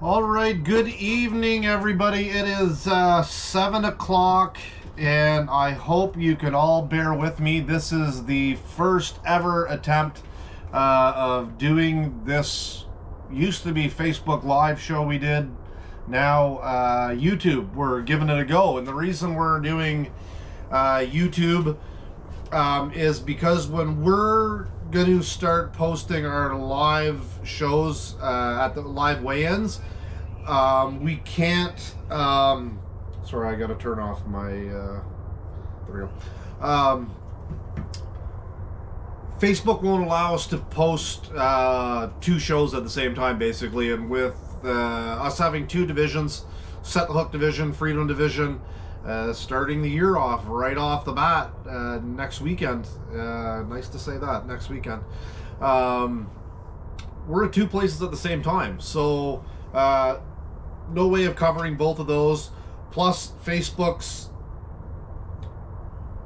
All right, good evening, everybody. It is 7 o'clock, and I hope you can all bear with me. This is the first ever attempt of doing this. Used to be Facebook Live show we did. Now YouTube, we're giving it a go. And the reason we're doing YouTube is because when we're going to start posting our live shows at the live weigh-ins, we can't sorry, I gotta turn off my there we go. Facebook won't allow us to post two shows at the same time, basically, and with us having two divisions, Set the Hook division, Freedom division, starting the year off right off the bat next weekend. Nice to say that, next weekend. We're at two places at the same time, so no way of covering both of those. Plus, Facebook's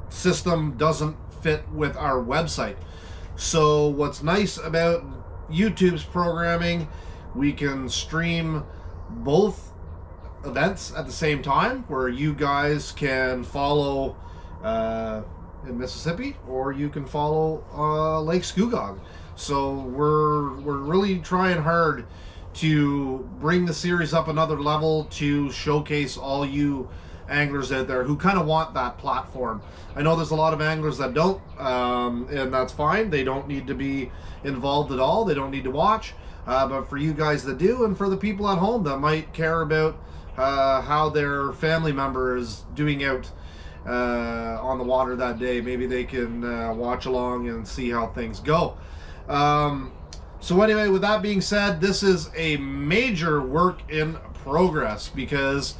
system doesn't fit with our website. So what's nice about YouTube's programming, we can stream both events at the same time, where you guys can follow in Mississippi, or you can follow Lake Scugog. So we're really trying hard to bring the series up another level, to showcase all you anglers out there who kind of want that platform. I know there's a lot of anglers that don't, and that's fine. They don't need to be involved at all. They don't need to watch. But for you guys that do, and for the people at home that might care about how their family member is doing out on the water that day, maybe they can watch along and see how things go. So anyway, with that being said, this is a major work in progress, because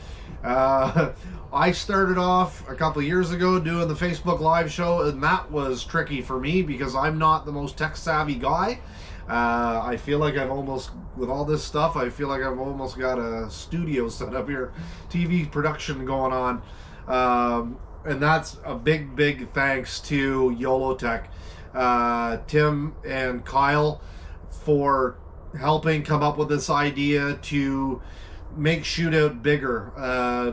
I started off a couple of years ago doing the Facebook Live show, and that was tricky for me because I'm not the most tech savvy guy. I feel like I've almost, with all this stuff, I feel like I've almost got a studio set up here, TV production going on. And that's a big thanks to YOLO Tech, Tim and Kyle, for helping come up with this idea to make Shootout bigger,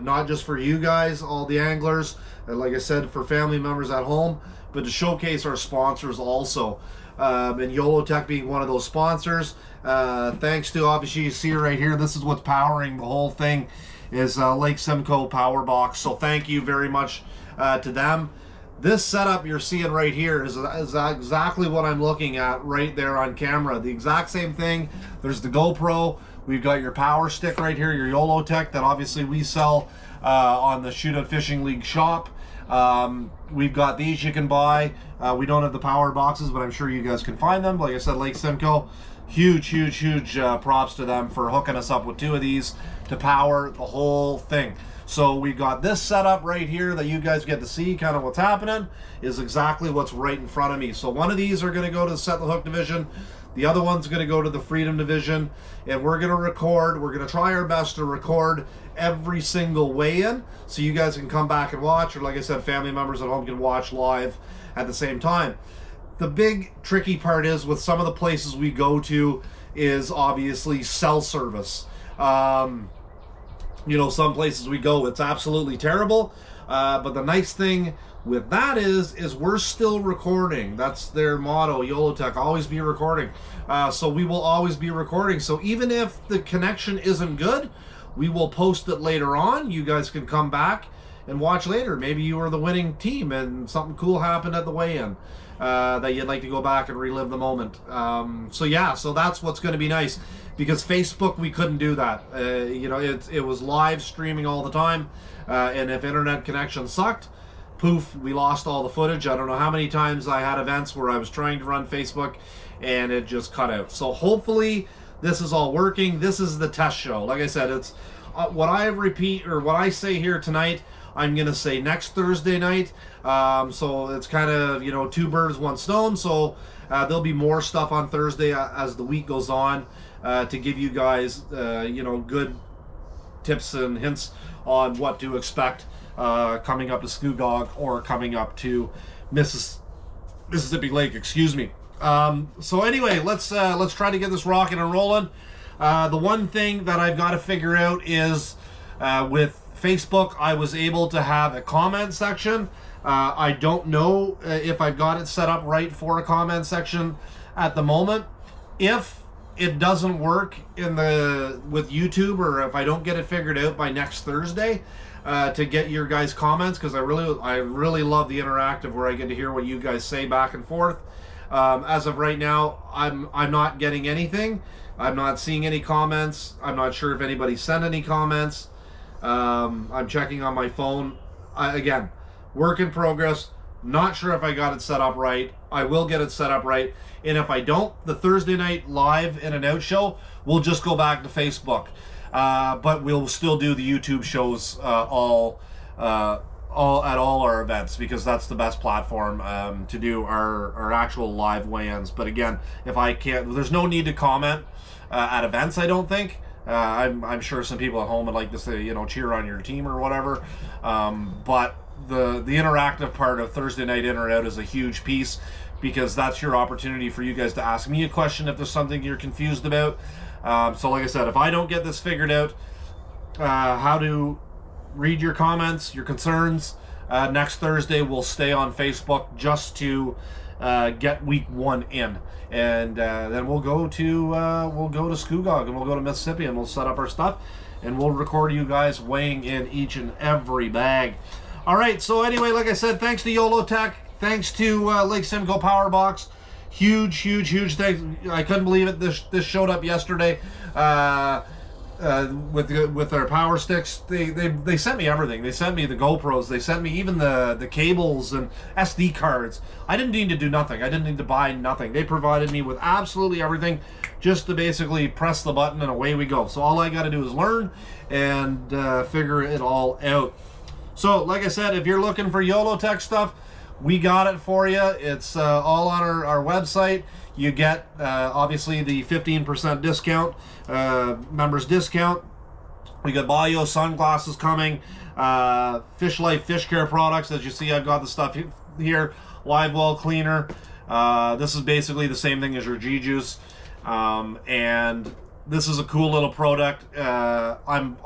not just for you guys, all the anglers, and like I said, for family members at home, but to showcase our sponsors also. And YOLO Tech being one of those sponsors. Thanks to, obviously, you see right here, this is what's powering the whole thing, is Lake Simcoe Power Box. So thank you very much to them. This setup you're seeing right here is exactly what I'm looking at right there on camera. The exact same thing. There's the GoPro. We've got your power stick right here, your YOLO Tech, that obviously we sell on the Shootout Fishing League shop. We've got these you can buy. We don't have the power boxes, but I'm sure you guys can find them. Like I said, Lake Simcoe, huge props to them for hooking us up with two of these to power the whole thing. So we've got this setup right here that you guys get to see kind of what's happening, is exactly what's right in front of me. So one of these are going to go to the Set the Hook division. The other one's going to go to the Freedom division, and we're going to record. We're going to try our best to record every single weigh-in, so you guys can come back and watch, or like I said, family members at home can watch live at the same time. The big tricky part is, with some of the places we go to, is obviously cell service. You know, some places we go, it's absolutely terrible. But the nice thing with that is we're still recording. That's their motto, YOLO Tech, always be recording. So we will always be recording. So even if the connection isn't good, we will post it later on. You guys can come back and watch later. Maybe you were the winning team and something cool happened at the weigh-in that you'd like to go back and relive the moment. So yeah, so that's what's going to be nice. Because Facebook, we couldn't do that. You know, it was live streaming all the time, and if internet connection sucked, poof, we lost all the footage. I don't know how many times I had events where I was trying to run Facebook, and it just cut out. So hopefully this is all working. This is the test show. Like I said, it's what I repeat, or what I say here tonight, I'm gonna say next Thursday night. So it's kind of, you know, two birds, one stone. So there'll be more stuff on Thursday as the week goes on, to give you guys, you know, good tips and hints on what to expect coming up to Scugog, or coming up to Mississippi Lake, excuse me. So anyway, let's try to get this rocking and rolling. The one thing that I've got to figure out is with Facebook, I was able to have a comment section. I don't know if I've got it set up right for a comment section at the moment. If it doesn't work with YouTube, or if I don't get it figured out by next Thursday to get your guys' comments, because I really love the interactive where I get to hear what you guys say back and forth. As of right now, I'm not getting anything. I'm not seeing any comments. I'm not sure if anybody sent any comments. I'm checking on my phone. Again, work in progress. Not sure if I got it set up right. I will get it set up right. And if I don't, the Thursday night live in and out show, we'll just go back to Facebook. But we'll still do the YouTube shows all at all our events, because that's the best platform to do our actual live weigh-ins. But again, if I can't, there's no need to comment at events, I don't think. I'm sure some people at home would like to say, you know, cheer on your team or whatever. But the interactive part of Thursday night in or out is a huge piece, because that's your opportunity for you guys to ask me a question if there's something you're confused about. So like I said, if I don't get this figured out, how to read your comments, your concerns, next Thursday we'll stay on Facebook just to get week 1 in, and then we'll go to Scugog, and we'll go to Mississippi, and we'll set up our stuff, and we'll record you guys weighing in each and every bag. All right, so anyway, like I said, thanks to YOLO Tech, thanks to Lake Simcoe Power Box. Huge thanks. I couldn't believe it. This showed up yesterday with their power sticks. They sent me everything. They sent me the GoPros. They sent me even the cables and SD cards. I didn't need to do nothing. I didn't need to buy nothing. They provided me with absolutely everything, just to basically press the button and away we go. So all I got to do is learn and figure it all out. So like I said, if you're looking for YOLO Tech stuff, we got it for you. It's all on our website. You get obviously the 15% discount, members discount. We got Bayo sunglasses coming, Fish Life fish care products. As you see, I've got the stuff here. Live well cleaner. This is basically the same thing as your G-Juice, and this is a cool little product. I'm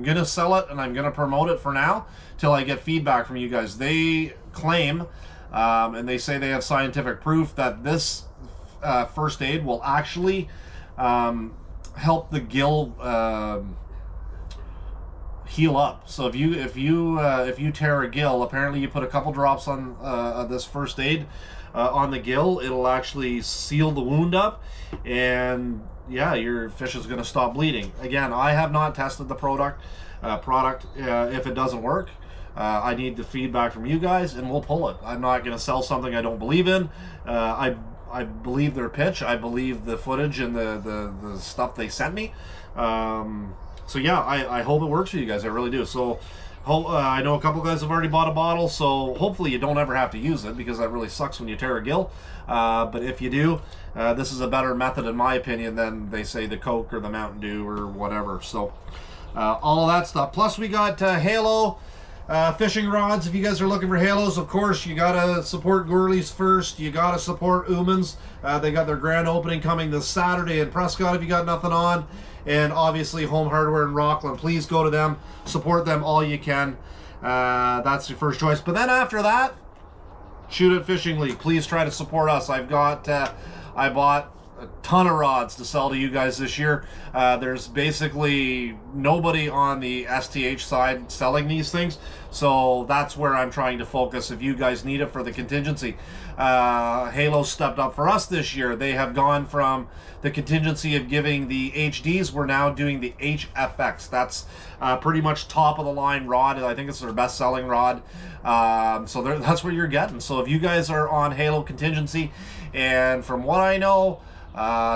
gonna sell it and I'm gonna promote it for now till I get feedback from you guys. They claim and they say they have scientific proof that this first aid will actually help the gill heal up. So if you tear a gill, apparently you put a couple drops on this first aid on the gill, it'll actually seal the wound up, and yeah, your fish is going to stop bleeding. Again, I have not tested the product. If it doesn't work, I need the feedback from you guys, and we'll pull it. I'm not going to sell something I don't believe in. I believe their pitch. I believe the footage and the stuff they sent me. So yeah, I hope it works for you guys. I really do. So I know a couple guys have already bought a bottle, so hopefully you don't ever have to use it, because that really sucks when you tear a gill. But if you do, this is a better method in my opinion than, they say, the Coke or the Mountain Dew or whatever. So all of that stuff. Plus we got Halo fishing rods. If you guys are looking for halos, of course you gotta support Gourley's first. You gotta support Uman's. They got their grand opening coming this Saturday in Prescott if you got nothing on. And obviously Home Hardware in Rockland. Please go to them, support them all you can. That's your first choice. But then after that, Shoot It Fishing League. Please try to support us. I bought a ton of rods to sell to you guys this year. There's basically nobody on the STH side selling these things, so that's where I'm trying to focus. If you guys need it for the contingency, Halo stepped up for us this year. They have gone from the contingency of giving the HDs, we're now doing the HFX. That's pretty much top of the line rod. I think it's their best selling rod. So that's what you're getting. So if you guys are on Halo contingency, and from what I know,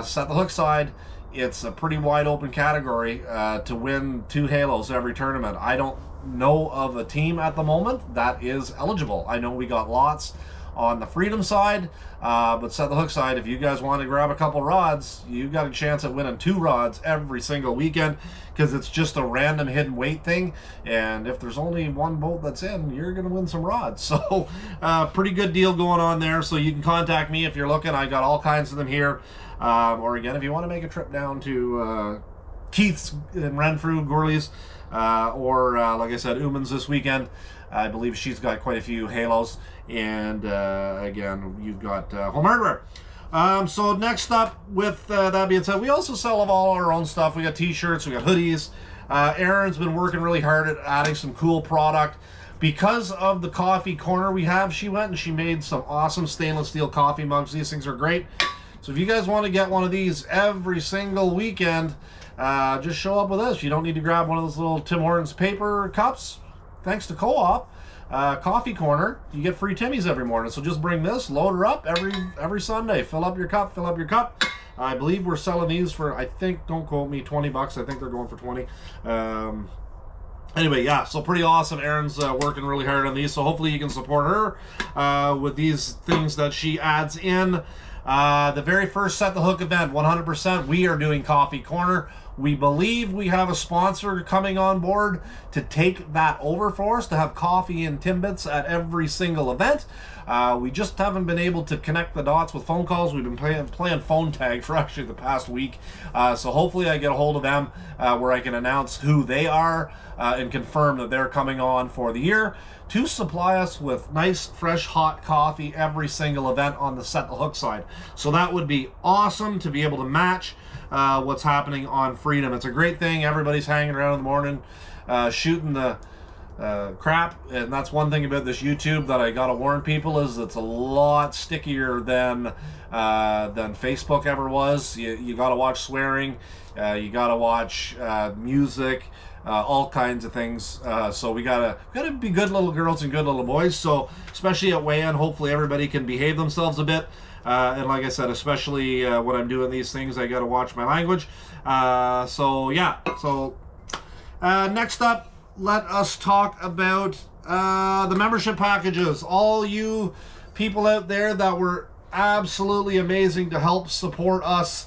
Set the Hook side, it's a pretty wide open category to win 2 Halos every tournament. I don't know of a team at the moment that is eligible. I know we got lots on the Freedom side. But Set the Hook side, if you guys want to grab a couple rods, you got a chance at winning 2 rods every single weekend, because it's just a random hidden weight thing. And if there's only 1 boat that's in, you're going to win some rods. So pretty good deal going on there. So you can contact me if you're looking. I got all kinds of them here. Or again, if you want to make a trip down to Keith's in Renfrew, Gourley's, or like I said, Uman's this weekend. I believe she's got quite a few halos. And again, you've got home hardware. So next up, with that being said, we also sell all our own stuff. We got t-shirts, we got hoodies. Erin's been working really hard at adding some cool product. Because of the coffee corner we have, she went and she made some awesome stainless steel coffee mugs. These things are great. So if you guys want to get one of these every single weekend, just show up with us. You don't need to grab one of those little Tim Hortons paper cups. Thanks to Co-op Coffee Corner, you get free Timmies every morning. So just bring this, load her up every Sunday. Fill up your cup, fill up your cup. I believe we're selling these for, I think, don't quote me, 20 bucks. I think they're going for 20. Anyway, yeah, so pretty awesome. Erin's working really hard on these, so hopefully you can support her with these things that she adds in. The very first Set the Hook event, 100%, we are doing Coffee Corner. We believe we have a sponsor coming on board to take that over for us, to have coffee and Timbits at every single event. We just haven't been able to connect the dots with phone calls. We've been playing phone tag for actually the past week. So hopefully I get a hold of them where I can announce who they are and confirm that they're coming on for the year to supply us with nice, fresh, hot coffee every single event on the Set the Hook side. So that would be awesome to be able to match what's happening on Freedom. It's a great thing. Everybody's hanging around in the morning shooting the crap, and that's one thing about this YouTube that I gotta warn people, is it's a lot stickier than Facebook ever was. You gotta watch swearing, you gotta watch music, all kinds of things. So we gotta be good little girls and good little boys. So especially at weigh-in, hopefully everybody can behave themselves a bit. And like I said, especially when I'm doing these things, I gotta watch my language. So yeah. So next up, let us talk about the membership packages. All you people out there that were absolutely amazing to help support us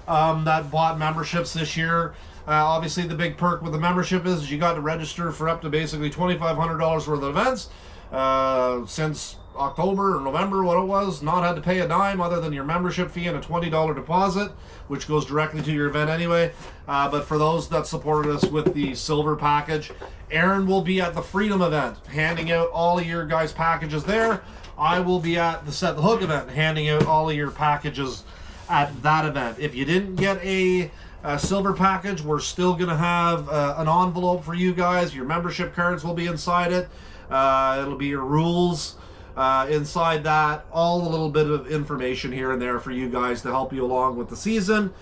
that bought memberships this year. Obviously, the big perk with the membership is you got to register for up to basically $2,500 worth of events. Since October or November, what it was, not had to pay a dime other than your membership fee and a $20 deposit, which goes directly to your event anyway. But for those that supported us with the silver package, Erin will be at the Freedom event handing out all of your guys' packages there. I will be at the Set the Hook event handing out all of your packages at that event. If you didn't get a silver package, we're still going to have an envelope for you guys. Your membership cards will be inside it. It'll be your rules inside that, all a little bit of information here and there for you guys to help you along with the season.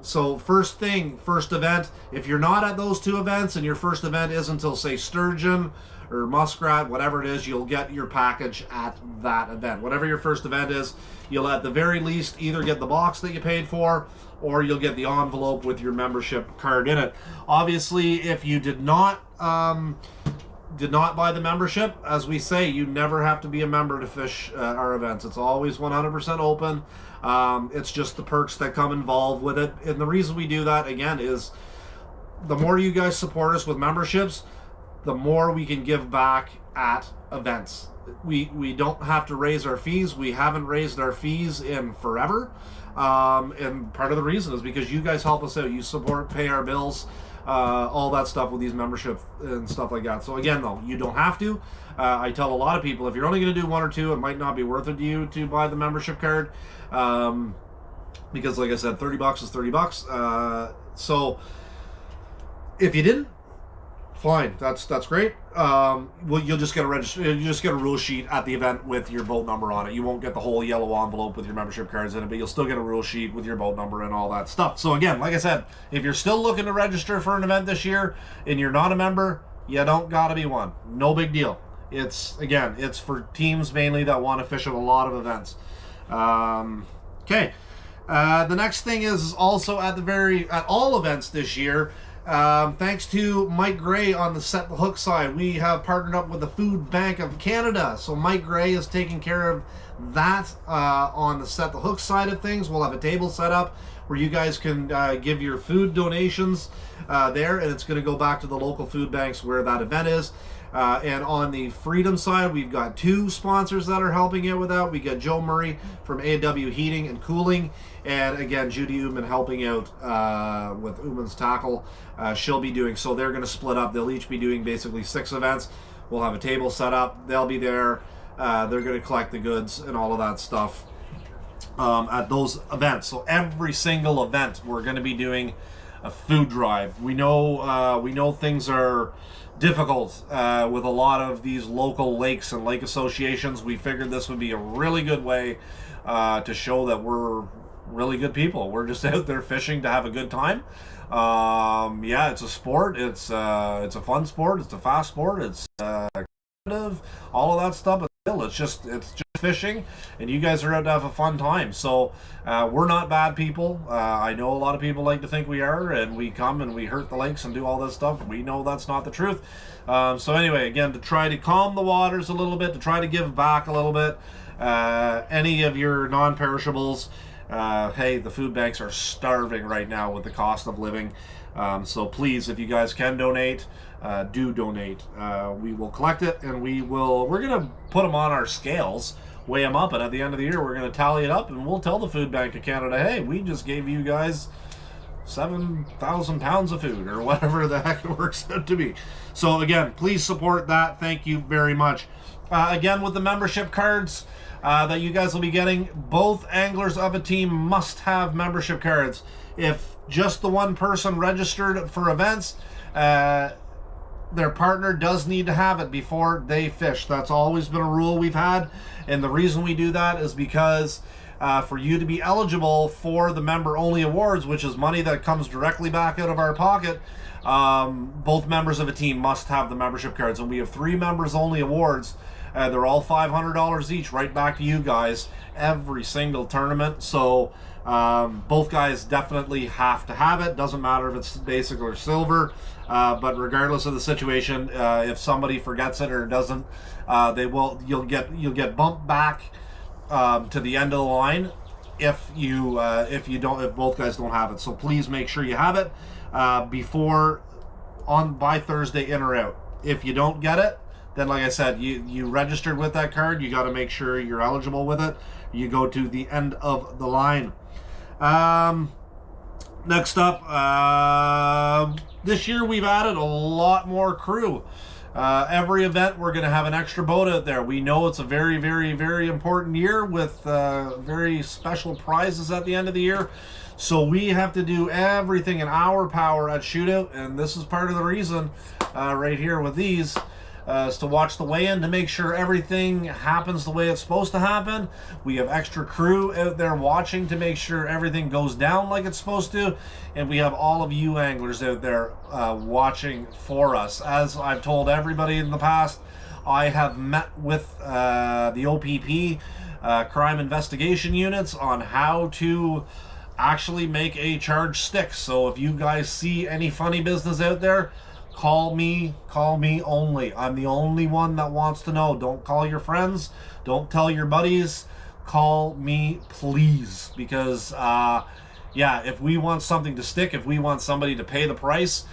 So first event, if you're not at those 2 events and your first event is until, say, sturgeon or muskrat, whatever it is, you'll get your package at that event. Whatever your first event is, you'll at the very least either get the box that you paid for, or you'll get the envelope with your membership card in it. Obviously, if you did not buy the membership, as we say, you never have to be a member to fish our events. It's always 100% open. It's just the perks that come involved with it. And the reason we do that, again, is the more you guys support us with memberships, the more we can give back at events. We don't have to raise our fees. We haven't raised our fees in forever. And part of the reason is because you guys help us out. You support, pay our bills, all that stuff with these memberships and stuff like that. So again, though, you don't have to. I tell a lot of people, if you're only going to do 1 or 2, it might not be worth it to you to buy the membership card. Because like I said, 30 bucks is 30 bucks. So if you didn't, fine, that's great. Well, you'll just get a rule sheet at the event with your boat number on it. You won't get the whole yellow envelope with your membership cards in it, but you'll still get a rule sheet with your boat number and all that stuff. So again, like I said, if you're still looking to register for an event this year and you're not a member, you don't gotta be one. No big deal. It's for teams mainly that want to fish at a lot of events. Okay. The next thing is also at all events this year, Thanks to Mike Gray on the Set the Hook side, we have partnered up with the Food Bank of Canada. So Mike Gray is taking care of that on the Set the Hook side of things. We'll have a table set up where you guys can give your food donations there, and it's going to go back to the local food banks where that event is. And on the Freedom side, we've got 2 sponsors that are helping out with that. We got Joe Murray from A&W Heating and Cooling, and again, Judy Uman helping out with Uman's Tackle. She'll be doing, so they're going to split up. They'll each be doing basically 6 events. We'll have a table set up. They'll be there. They're going to collect the goods and all of that stuff at those events. So every single event, we're going to be doing a food drive. We know things are difficult with a lot of these local lakes and lake associations. We figured this would be a really good way to show that we're really good people. We're just out there fishing to have a good time. Yeah, it's a sport. It's a fun sport. It's a fast sport. It's competitive. All of that stuff. But still, it's just fishing, and you guys are out to have a fun time. So we're not bad people. I know a lot of people like to think we are, and we come and we hurt the lakes and do all this stuff. We know that's not the truth. So anyway, again, to try to calm the waters a little bit, to try to give back a little bit, any of your non-perishables. Hey, the food banks are starving right now with the cost of living. So please, if you guys can donate, do donate. We will collect it, and we're gonna put them on our scales, weigh them up, and at the end of the year we're going to tally it up, and we'll tell the Food Bank of Canada, hey, we just gave you guys 7,000 pounds of food, or whatever the heck it works out to be. So again, please support that. Thank you very much. Again, with the membership cards that you guys will be getting, both anglers of a team must have membership cards. If just the one person registered for events, their partner does need to have it before they fish. That's always been a rule we've had, and the reason we do that is because for you to be eligible for the member-only awards, which is money that comes directly back out of our pocket, both members of a team must have the membership cards, and we have 3 members-only awards. They're all $500 each, right back to you guys, every single tournament. So both guys definitely have to have it. Doesn't matter if it's basic or silver, but regardless of the situation, if somebody forgets it or doesn't, you'll get bumped back to the end of the line if both guys don't have it. So please make sure you have it by Thursday, in or out. If you don't get it, then like I said, you registered with that card, you got to make sure you're eligible with it. You go to the end of the line. Next up, this year we've added a lot more crew. Every event we're going to have an extra boat out there. We know it's a very, very, very important year with very special prizes at the end of the year. So we have to do everything in our power at Shootout, and this is part of the reason right here with these. Is to watch the weigh-in to make sure everything happens the way it's supposed to happen. We have extra crew out there watching to make sure everything goes down like it's supposed to, and we have all of you anglers out there watching for us. As I've told everybody in the past, I have met with the OPP crime investigation units on how to actually make a charge stick. So if you guys see any funny business out there, call me only. I'm the only one that wants to know. Don't call your friends. Don't tell your buddies. Call me, please. Because, yeah, if we want something to stick, if we want somebody to pay the price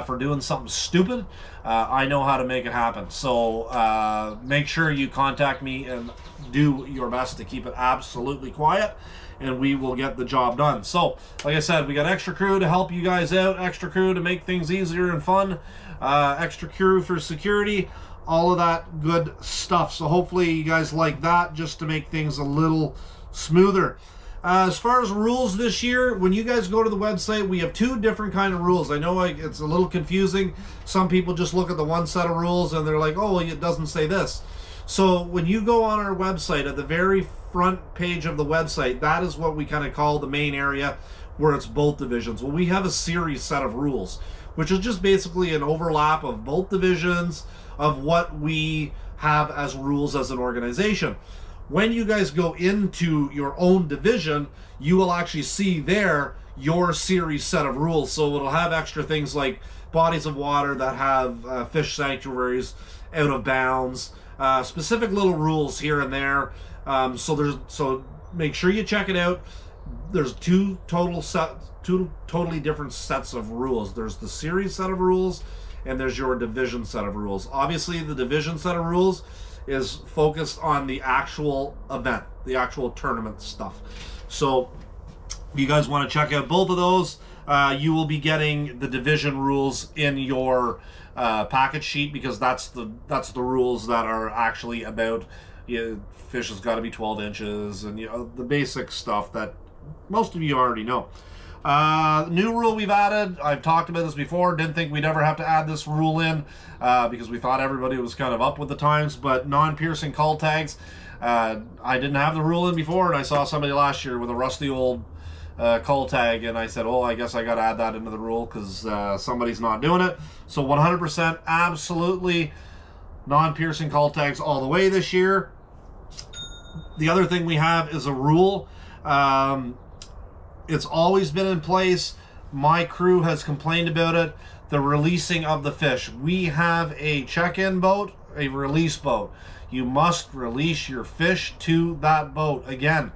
for doing something stupid, I know how to make it happen. So make sure you contact me and do your best to keep it absolutely quiet, and we will get the job done. So, like I said, we got extra crew to help you guys out, extra crew to make things easier and fun, extra crew for security, all of that good stuff. So hopefully you guys like that, just to make things a little smoother. As far as rules this year, when you guys go to the website, we have 2 different kind of rules. I know it's a little confusing. Some people just look at the one set of rules and they're like, oh, well, it doesn't say this. So when you go on our website, at the very front page of the website, that is what we kind of call the main area where it's both divisions. Well, we have a series set of rules, which is just basically an overlap of both divisions of what we have as rules as an organization. when you guys go into your own division, you will actually see there your series set of rules. So it'll have extra things like bodies of water that have fish sanctuaries, out of bounds, specific little rules here and there. So make sure you check it out. There's two totally different sets of rules. There's the series set of rules, and there's your division set of rules. Obviously, the division set of rules is focused on the actual event, the actual tournament stuff. So if you guys want to check out both of those, you will be getting the division rules in your package sheet, because that's the rules that are actually about, fish has got to be 12 inches and the basic stuff that most of you already know. New rule we've added, I've talked about this before, didn't think we'd ever have to add this rule in because we thought everybody was kind of up with the times, but non-piercing call tags. I didn't have the rule in before, and I saw somebody last year with a rusty old call tag, and I said, oh, I guess I got to add that into the rule because somebody's not doing it. So 100% absolutely non-piercing call tags all the way this year. The other thing we have is a rule. It's always been in place. My crew has complained about it. The releasing of the fish. We have a check-in boat, a release boat. You must release your fish to that boat. Again,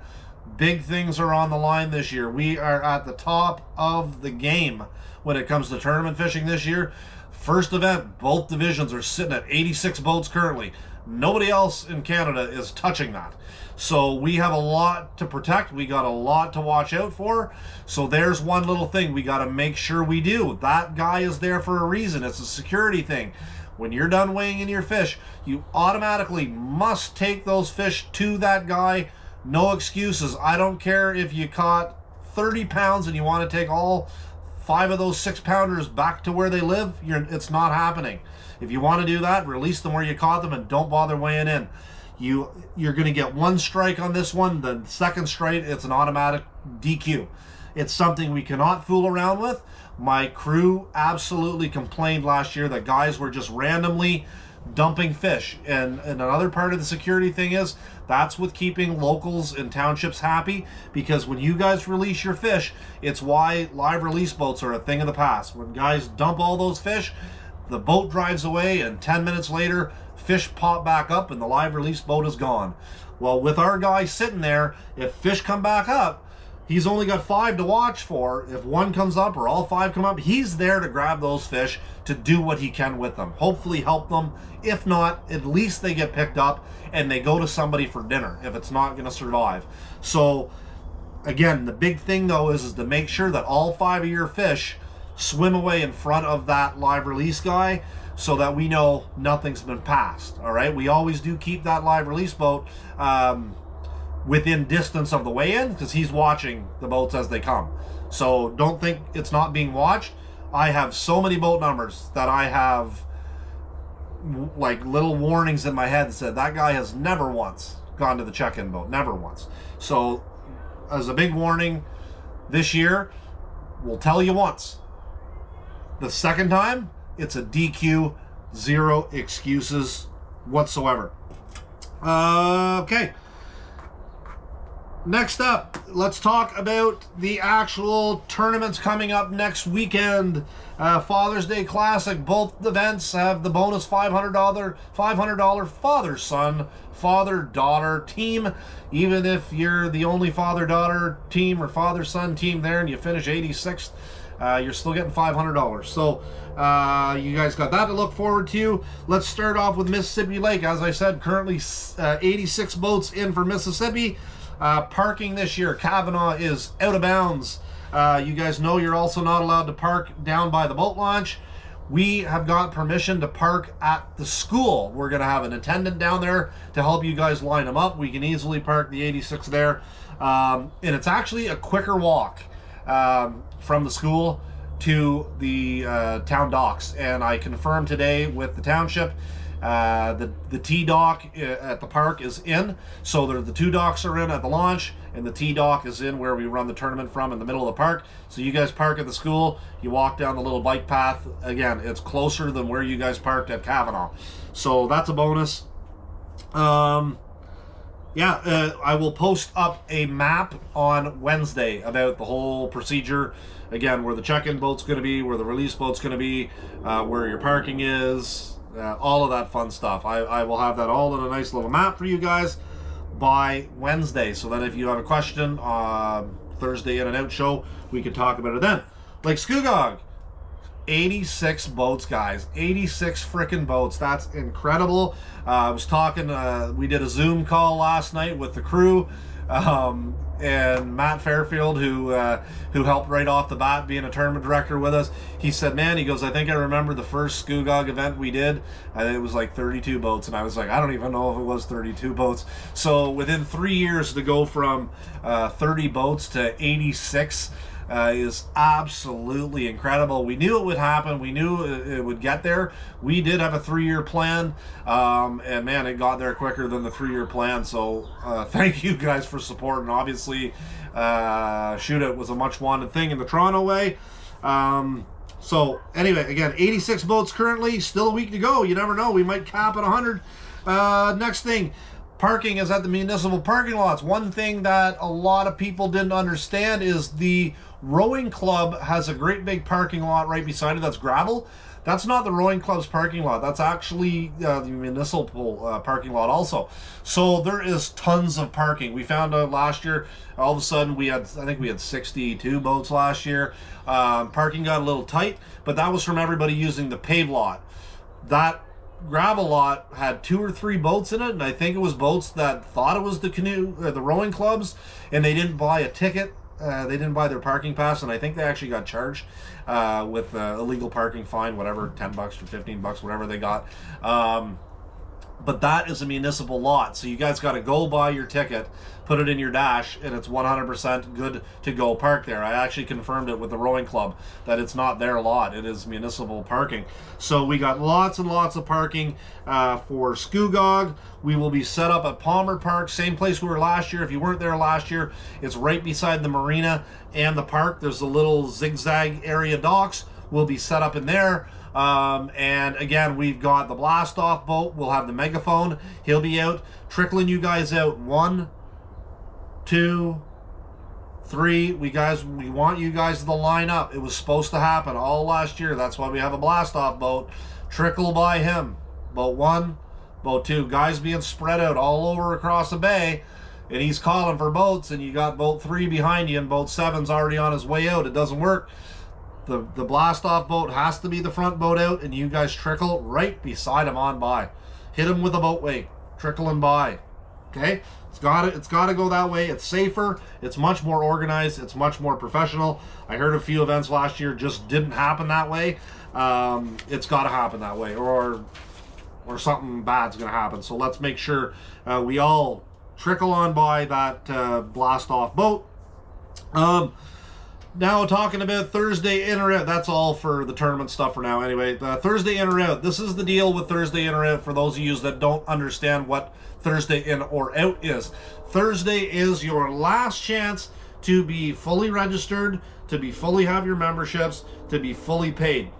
big things are on the line this year. We are at the top of the game when it comes to tournament fishing this year. First event, both divisions are sitting at 86 boats currently. Nobody else in Canada is touching that. So we have a lot to protect. We got a lot to watch out for. So there's one little thing we got to make sure we do. That guy is there for a reason. It's a security thing. When you're done weighing in your fish, you automatically must take those fish to that guy. No excuses. I don't care if you caught 30 pounds and you want to take all 5 of those 6-pounders back to where they live. It's not happening. If you want to do that, release them where you caught them and don't bother weighing in. You're going to get one strike on this one. The second strike, it's an automatic DQ. It's something we cannot fool around with. My crew absolutely complained last year that guys were just randomly dumping fish. And another part of the security thing is that's with keeping locals and townships happy, because when you guys release your fish, it's why live release boats are a thing of the past. When guys dump all those fish, the boat drives away, and 10 minutes later, fish pop back up and the live release boat is gone. Well, with our guy sitting there, if fish come back up, he's only got 5 to watch for. If one comes up or all 5 come up, he's there to grab those fish to do what he can with them. Hopefully help them. If not, at least they get picked up and they go to somebody for dinner if it's not going to survive. So again, the big thing though is to make sure that all 5 of your fish swim away in front of that live release guy, so that we know nothing's been passed. All right, we always do keep that live release boat within distance of the weigh-in, because he's watching the boats as they come. So don't think it's not being watched. I have so many boat numbers that I have like little warnings in my head that said that guy has never once gone to the check-in boat, never once. So as a big warning, this year we'll tell you once. The second time, it's a DQ, 0 excuses whatsoever. Okay. Next up, let's talk about the actual tournaments coming up next weekend. Father's Day Classic. Both events have the bonus $500 father-son, father-daughter team. Even if you're the only father-daughter team or father-son team there and you finish 86th, you're still getting $500. So you guys got that to look forward to. Let's start off with Mississippi Lake. As I said, currently 86 boats in for Mississippi. Parking this year, Kavanaugh is out of bounds. You guys know you're also not allowed to park down by the boat launch. We have got permission to park at the school. We're going to have an attendant down there to help you guys line them up. We can easily park the 86 there. And it's actually a quicker walk from the school to the town docks. And I confirmed today with the township, the T dock at the park is in. So the 2 docks are in at the launch, and the T dock is in where we run the tournament from in the middle of the park. So you guys park at the school, you walk down the little bike path. Again, it's closer than where you guys parked at Kavanaugh. So that's a bonus. Next up, let's talk about the actual tournaments coming up next weekend. Father's Day Classic. Both events have the bonus $500 father-son, father-daughter team. Even if you're the only father-daughter team or father-son team there and you finish 86th, you're still getting $500. So that's a bonus. yeah, I will post up a map on Wednesday about the whole procedure. Again, where the check-in boat's going to be, where the release boat's going to be, where your parking is, all of that fun stuff. I will have that all in a nice little map for you guys by Wednesday. So that if you have a question on Thursday In and Out show, we can talk about it then. Like Scugog, 86 boats, guys. 86 freaking boats. That's incredible. I was talking, we did a Zoom call last night with the crew, and Matt Fairfield, who helped right off the bat being a tournament director with us. He said, man, he goes, I think I remember the first Scugog event we did. It was like 32 boats. And I was like, I don't even know if it was 32 boats. So within 3 years to go from 30 boats to 86 is absolutely incredible. We knew it would happen. We knew it would get there. We did have a 3-year plan, and man, it got there quicker than the 3-year plan. So thank you guys for supporting. Obviously, Shootout was a much wanted thing in the Toronto way. So anyway, again, 86 boats currently, still a week to go. You never know, we might cap at 100. Next thing, parking is at the municipal parking lots. One thing that a lot of people didn't understand is the rowing club has a great big parking lot right beside it that's gravel. That's not the rowing club's parking lot. That's actually the municipal parking lot also. So there is tons of parking. We found out last year, all of a sudden I think we had 62 boats last year. Parking got a little tight, but that was from everybody using the paved lot. That gravel lot had 2 or 3 boats in it, and I think it was boats that thought it was the canoe, the rowing clubs, and they didn't buy a ticket. They didn't buy their parking pass, and I think they actually got charged with illegal parking fine, whatever, $10 or $15, whatever they got. But that is a municipal lot, so you guys got to go buy your ticket, put it in your dash, and it's 100% good to go park there. I actually confirmed it with the rowing club that it's not their lot, it is municipal parking. So we got lots and lots of parking for Scugog. We will be set up at Palmer Park, same place we were last year. If you weren't there last year, it's right beside the marina and the park. There's a little zigzag area docks. We'll be set up in there. And again, we've got the blast off boat. We'll have the megaphone. He'll be out trickling you guys out. 1, 2, 3. We want you guys to line up. It was supposed to happen all last year. That's why we have a blast off boat. Trickle by him. Boat 1, boat 2. Guys being spread out all over across the bay, and he's calling for boats, and you got boat 3 behind you, and boat 7's already on his way out. It doesn't work. The blast off boat has to be the front boat out, and you guys trickle right beside him on by. Hit him with a boat wake, trickling by. Okay, it's got to go that way. It's safer. It's much more organized. It's much more professional. I heard a few events last year just didn't happen that way. It's got to happen that way, or something bad's going to happen. So let's make sure we all trickle on by that blast off boat. Now talking about Thursday in or out, that's all for the tournament stuff for now anyway. Thursday in or out, this is the deal with Thursday in or out for those of you that don't understand what Thursday in or out is. Thursday is your last chance to be fully registered, to be fully have your memberships, to be fully paid.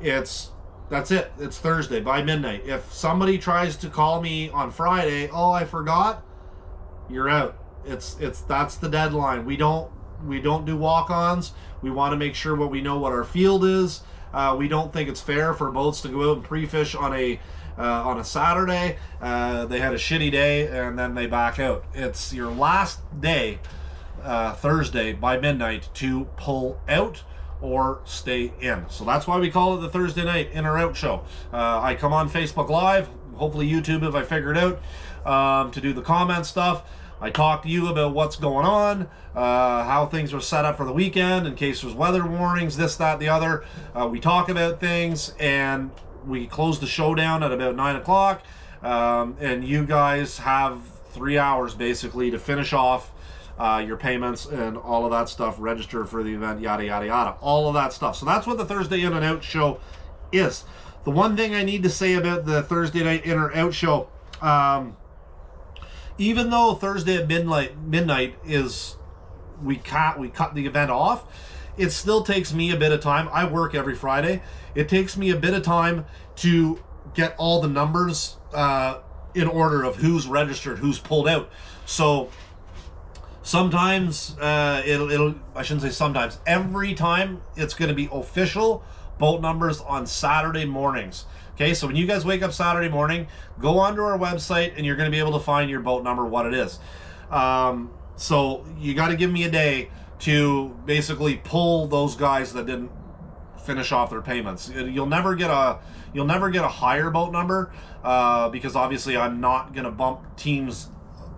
That's it. It's Thursday by midnight. If somebody tries to call me on Friday, oh, I forgot, you're out. That's the deadline. We don't do walk-ons. We want to make sure we know what our field is. We don't think it's fair for boats to go out and pre-fish on a Saturday. They had a shitty day and then they back out. It's your last day, Thursday by midnight, to pull out or stay in. So that's why we call it the Thursday night in or out show. I come on Facebook Live, hopefully YouTube if I figure it out, to do the comment stuff. I talk to you about what's going on, how things are set up for the weekend in case there's weather warnings, this, that, the other. We talk about things, and we close the show down at about 9 o'clock. And you guys have 3 hours basically to finish off your payments and all of that stuff, register for the event, yada, yada, yada, all of that stuff. So that's what the Thursday In and Out show is. The one thing I need to say about the Thursday night In or Out show, even though Thursday at midnight is, we cut the event off, it still takes me a bit of time. I work every Friday. It takes me a bit of time to get all the numbers in order of who's registered, who's pulled out. So sometimes it'll I shouldn't say sometimes, every time it's going to be official boat numbers on Saturday mornings. Okay, so when you guys wake up Saturday morning, go onto our website and you're going to be able to find your boat number, what it is. So you got to give me a day to basically pull those guys that didn't finish off their payments. You'll never get a higher boat number because obviously I'm not going to bump teams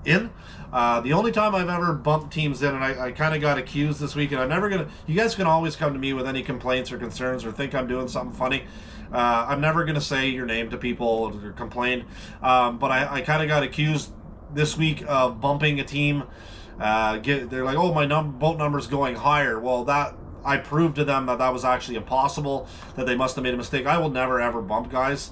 in. The only time I've ever bumped teams in, and I kind of got accused this week, and I'm never gonna. You guys can always come to me with any complaints or concerns or think I'm doing something funny. I'm never gonna say your name to people or complain. But I kind of got accused this week of bumping a team. They're like, oh, my boat number's going higher. Well, that I proved to them that was actually impossible. That they must have made a mistake. I will never ever bump guys.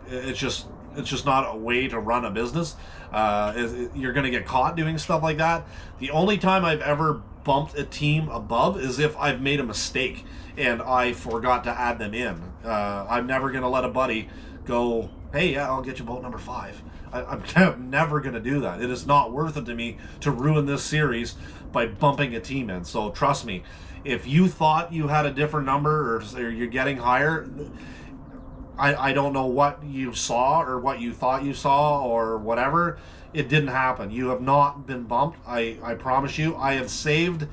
It's just not a way to run a business. You're going to get caught doing stuff like that. The only time I've ever bumped a team above is if I've made a mistake and I forgot to add them in. I'm never going to let a buddy go, hey, yeah, I'll get you boat number 5. I'm never going to do that. It is not worth it to me to ruin this series by bumping a team in. So trust me, if you thought you had a different number or you're getting higher, I don't know what you saw or what you thought you saw or whatever. It didn't happen. You have not been bumped. I promise you. I have saved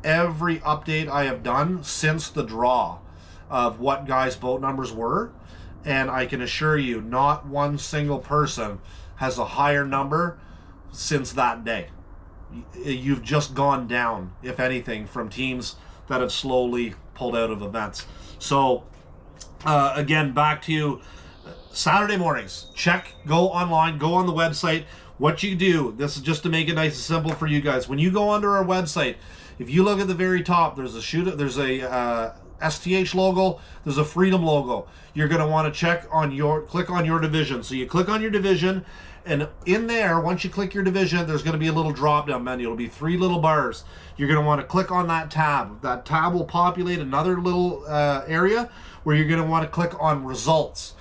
every update I have done since the draw of what guys' boat numbers were. And I can assure you, not one single person has a higher number since that day. You've just gone down, if anything, from teams that have slowly pulled out of events. So, again, back to Saturday mornings. Go online, go on the website. What you do, this is just to make it nice and simple for you guys. When you go onto our website, if you look at the very top, there's a STH logo, there's a Freedom logo. You're going to want to click on your division. So you click on your division, and in there, once you click your division, there's going to be a little drop-down menu. It'll be 3 little bars. You're going to want to click on that tab. That tab will populate another little area where you're going to want to click on results.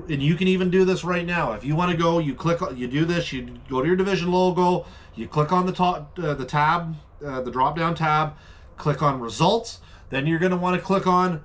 And you can even do this right now. If you want to go, you do this, you go to your division logo, you click on the top, the tab, the drop-down tab, click on results. Then you're going to want to click on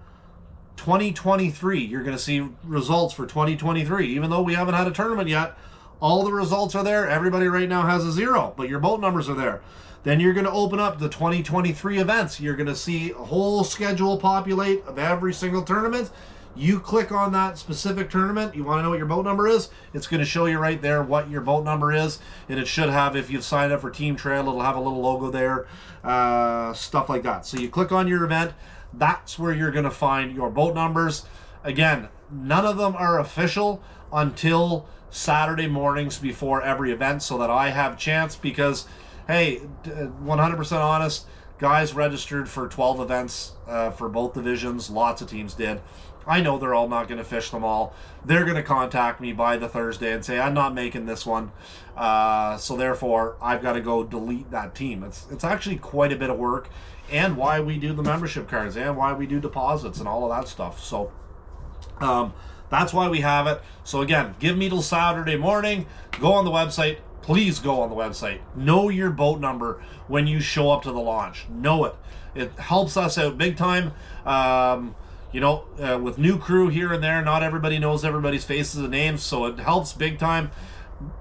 2023. You're going to see results for 2023. Even though we haven't had a tournament yet, all the results are there. Everybody right now has a 0, but your boat numbers are there. Then you're going to open up the 2023 events. You're going to see a whole schedule populate of every single tournament. You click on that specific tournament. You want to know what your boat number is? It's going to show you right there what your boat number is. And it should have, if you've signed up for Team Trail, it'll have a little logo there, stuff like that. So you click on your event. That's where you're going to find your boat numbers. Again, none of them are official until Saturday mornings before every event so that I have chance because, hey, 100% honest, guys registered for 12 events for both divisions. Lots of teams did. I know they're all not going to fish them all. They're going to contact me by the Thursday and say, I'm not making this one. So therefore, I've got to go delete that team. It's actually quite a bit of work, and why we do the membership cards and why we do deposits and all of that stuff. So that's why we have it. So again, give me till Saturday morning. Go on the website. Please go on the website. Know your boat number when you show up to the launch. Know it. It helps us out big time. With new crew here and there, not everybody knows everybody's faces and names, so it helps big time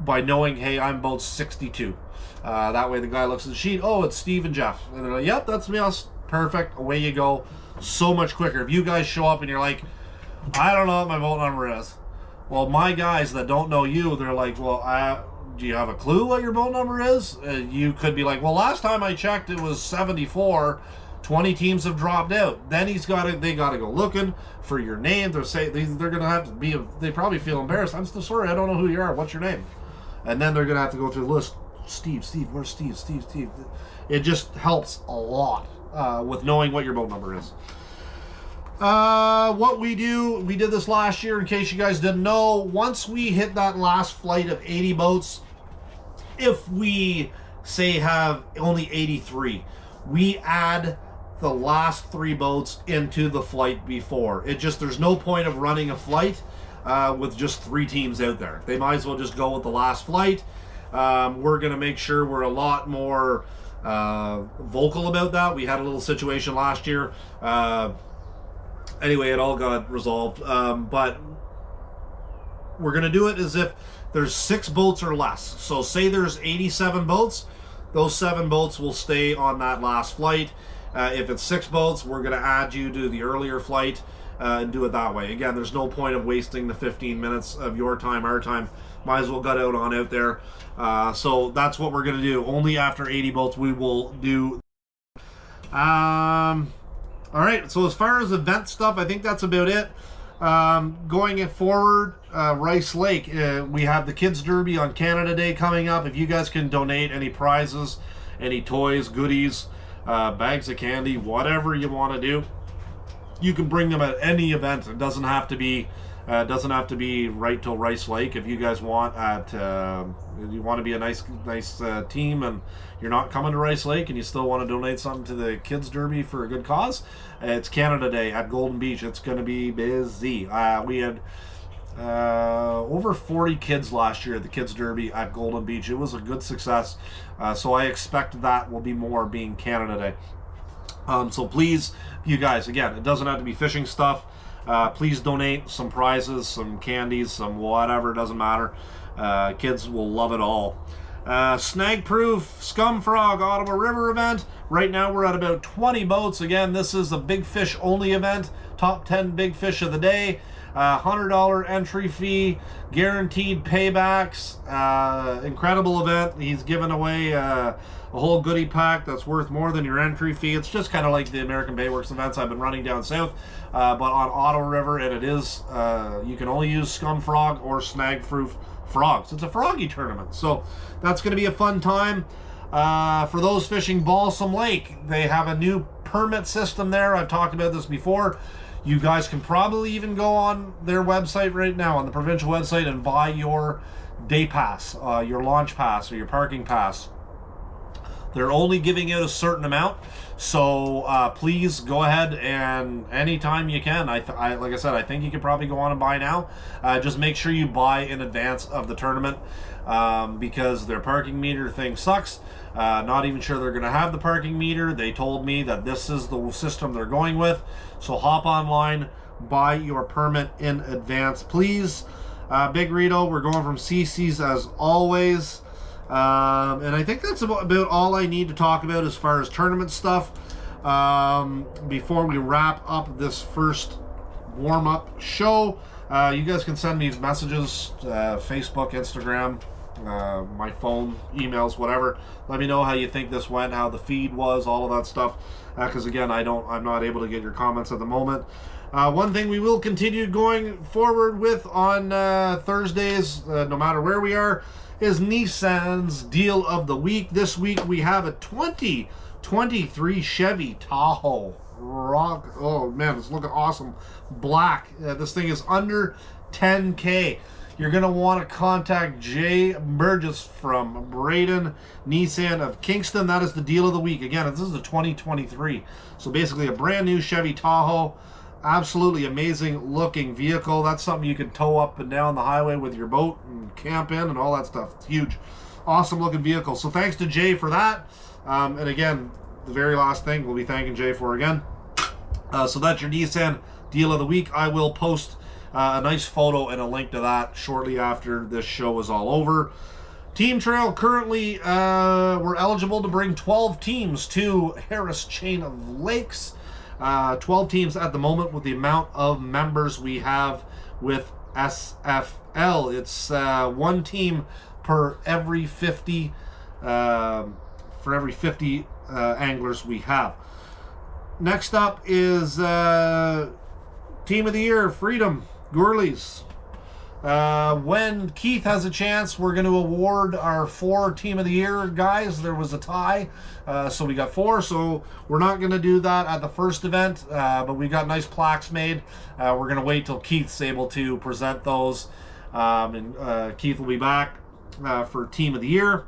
by knowing, hey, I'm boat 62. That way the guy looks at the sheet, oh, it's Steve and Jeff. And they're like, yep, that's me. Perfect. Away you go. So much quicker. If you guys show up and you're like, I don't know what my boat number is. Well, my guys that don't know you, they're like, well, do you have a clue what your boat number is? You could be like, well, last time I checked, it was 74. 20 teams have dropped out. Then they got to go looking for your name. They're going to have to be, they probably feel embarrassed. I'm still sorry, I don't know who you are. What's your name? And then they're going to have to go through the list. Steve, where's Steve? It just helps a lot with knowing what your boat number is. What we did this last year, in case you guys didn't know, once we hit that last flight of 80 boats, if we say have only 83, we add the last 3 boats into the flight before. There's no point of running a flight with just 3 teams out there. They might as well just go with the last flight. We're going to make sure we're a lot more vocal about that. We had a little situation last year. Anyway, it all got resolved. But we're going to do it as if there's 6 boats or less. So say there's 87 boats. Those 7 boats will stay on that last flight. If it's 6 boats, we're going to add you to the earlier flight and do it that way. Again, there's no point of wasting the 15 minutes of your time, our time. Might as well gut out there. So that's what we're going to do. Only after 80 boats we will do. All right, so as far as event stuff, I think that's about it. Going forward, Rice Lake, we have the Kids Derby on Canada Day coming up. If you guys can donate any prizes, any toys, goodies, bags of candy, whatever you want to do, you can bring them at any event. It doesn't have to be right till Rice Lake. If you guys want you want to be a nice team and you're not coming to Rice Lake and you still want to donate something to the Kids Derby for a good cause, it's Canada Day at Golden Beach. It's going to be busy. We had over 40 kids last year at the Kids Derby at Golden Beach. It was a good success. So I expect that will be more being Canada Day. So please, you guys, again, it doesn't have to be fishing stuff. Please donate some prizes, some candies, some whatever, doesn't matter. Kids will love it all. Snag Proof Scum Frog Ottawa River event. Right now we're at about 20 boats. Again, this is a big fish only event. Top 10 big fish of the day. $100 entry fee, guaranteed paybacks. Incredible event. He's giving away a whole goodie pack that's worth more than your entry fee. It's just kind of like the American Bayworks events I've been running down south, but on Ottawa River, and it is you can only use Scum Frog or Snag Proof frogs. It's a froggy tournament, so that's going to be a fun time. For those fishing Balsam Lake, they have a new permit system there. I've talked about this before. You guys can probably even go on their website right now, on the provincial website, and buy your day pass, your launch pass, or your parking pass. They're only giving out a certain amount, so please go ahead and anytime you can. Like I said, I think you could probably go on and buy now. Just make sure you buy in advance of the tournament, because their parking meter thing sucks. Not even sure they're going to have the parking meter. They told me that this is the system they're going with. So hop online, buy your permit in advance, please. Big Rito, we're going from CC's as always. And I think that's about all I need to talk about as far as tournament stuff. Before we wrap up this first warm-up show, you guys can send me messages, Facebook, Instagram, my phone, emails, whatever. Let me know how you think this went, how the feed was, all of that stuff. Because again, I'm not able to get your comments at the moment. One thing we will continue going forward with on Thursdays, no matter where we are, is Nissan's Deal of the Week. This week we have a 2023 Chevy Tahoe rock. Oh man, it's looking awesome. Black. This thing is under 10K. You're going to want to contact Jay Burgess from Braden Nissan of Kingston. That is the deal of the week. Again, this is a 2023. So basically a brand new Chevy Tahoe. Absolutely amazing looking vehicle. That's something you can tow up and down the highway with your boat and camp in and all that stuff. It's huge. Awesome looking vehicle. So thanks to Jay for that. And again, the very last thing we'll be thanking Jay for again. So that's your Nissan Deal of the Week. I will post a nice photo and a link to that shortly after this show is all over. Team Trail, currently we're eligible to bring 12 teams to Harris Chain of Lakes. 12 teams at the moment with the amount of members we have with SFL. It's one team per every 50 anglers we have. Next up is Team of the Year, Freedom, Gourley's. When Keith has a chance, we're going to award our 4 Team of the Year guys. There was a tie, so we got 4. So we're not going to do that at the first event, but we got nice plaques made. We're going to wait till Keith's able to present those, and Keith will be back for Team of the Year.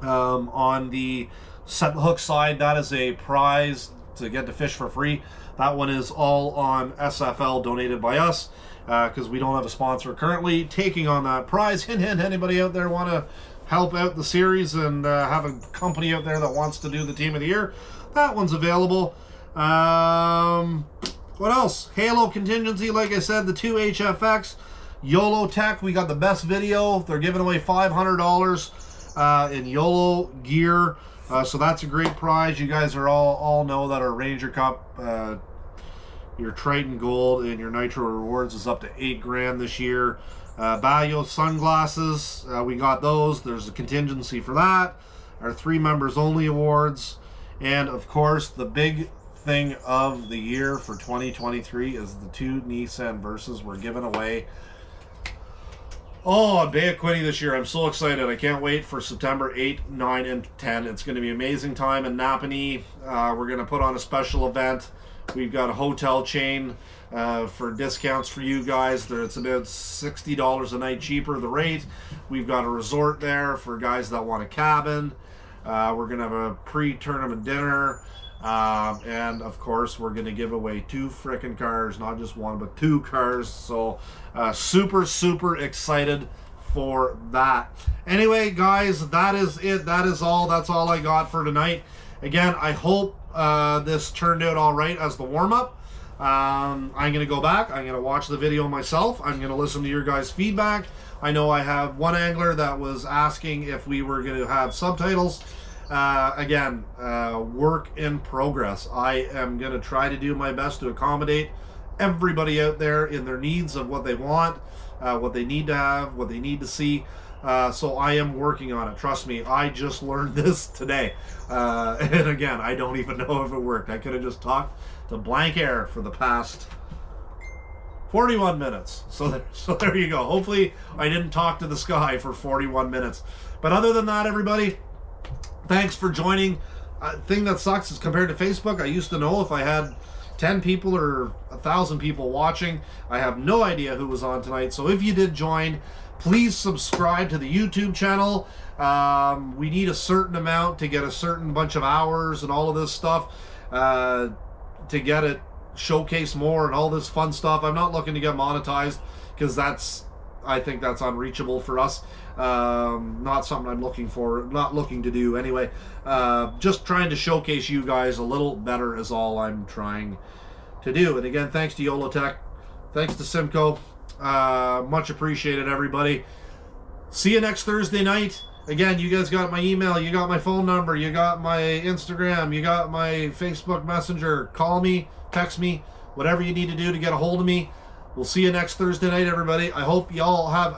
On the Set the Hook side, that is a prize to get to fish for free. That one is all on SFL, donated by us, because we don't have a sponsor currently taking on that prize. Hint, hint, anybody out there want to help out the series and have a company out there that wants to do the Team of the Year, that one's available. What else? Halo Contingency, like I said, the 2 HFX. YOLO Tech, we got the best video. They're giving away $500 in YOLO gear. So that's a great prize. You guys are all know that our Ranger Cup, your Triton Gold and your Nitro Rewards is up to $8,000 this year. Bayo sunglasses, we got those. There's a contingency for that. Our 3 members only awards. And of course, the big thing of the year for 2023 is the 2 Nissan Versas we're giving away. Oh, Bay of Quinte this year. I'm so excited. I can't wait for September 8, 9, and 10. It's going to be an amazing time in Napanee. We're going to put on a special event. We've got a hotel chain for discounts for you guys. It's about $60 a night cheaper, the rate. We've got a resort there for guys that want a cabin. We're going to have a pre-tournament dinner. And of course, we're going to give away 2 frickin' cars, not just 1, but 2 cars. So super excited for that. Anyway, guys, that is it. That is all. That's all I got for tonight. Again, I hope this turned out all right as the warm-up. I'm going to go back. I'm going to watch the video myself. I'm going to listen to your guys' feedback. I know I have one angler that was asking if we were going to have subtitles. Again, work in progress. I am going to try to do my best to accommodate everybody out there in their needs of what they want, what they need to have, what they need to see. So I am working on it. Trust me, I just learned this today. And again, I don't even know if it worked. I could have just talked to blank air for the past 41 minutes. So there you go. Hopefully I didn't talk to the sky for 41 minutes. But other than that, everybody, thanks for joining. Thing that sucks is compared to Facebook, I used to know if I had 10 people or 1,000 people watching. I have no idea who was on tonight. So if you did join, please subscribe to the YouTube channel. We need a certain amount to get a certain bunch of hours and all of this stuff to get it showcase more and all this fun stuff. I'm not looking to get monetized because I think that's unreachable for us. Not something I'm not looking to do anyway. Just trying to showcase you guys a little better is all I'm trying to do. And again, thanks to YOLO Tech, thanks to Simcoe, much appreciated, everybody. See you next Thursday night. Again, you guys got my email, you got my phone number, you got my Instagram, you got my Facebook Messenger. Call me, text me, whatever you need to do to get a hold of me. We'll see you next Thursday night, everybody. I hope y'all have a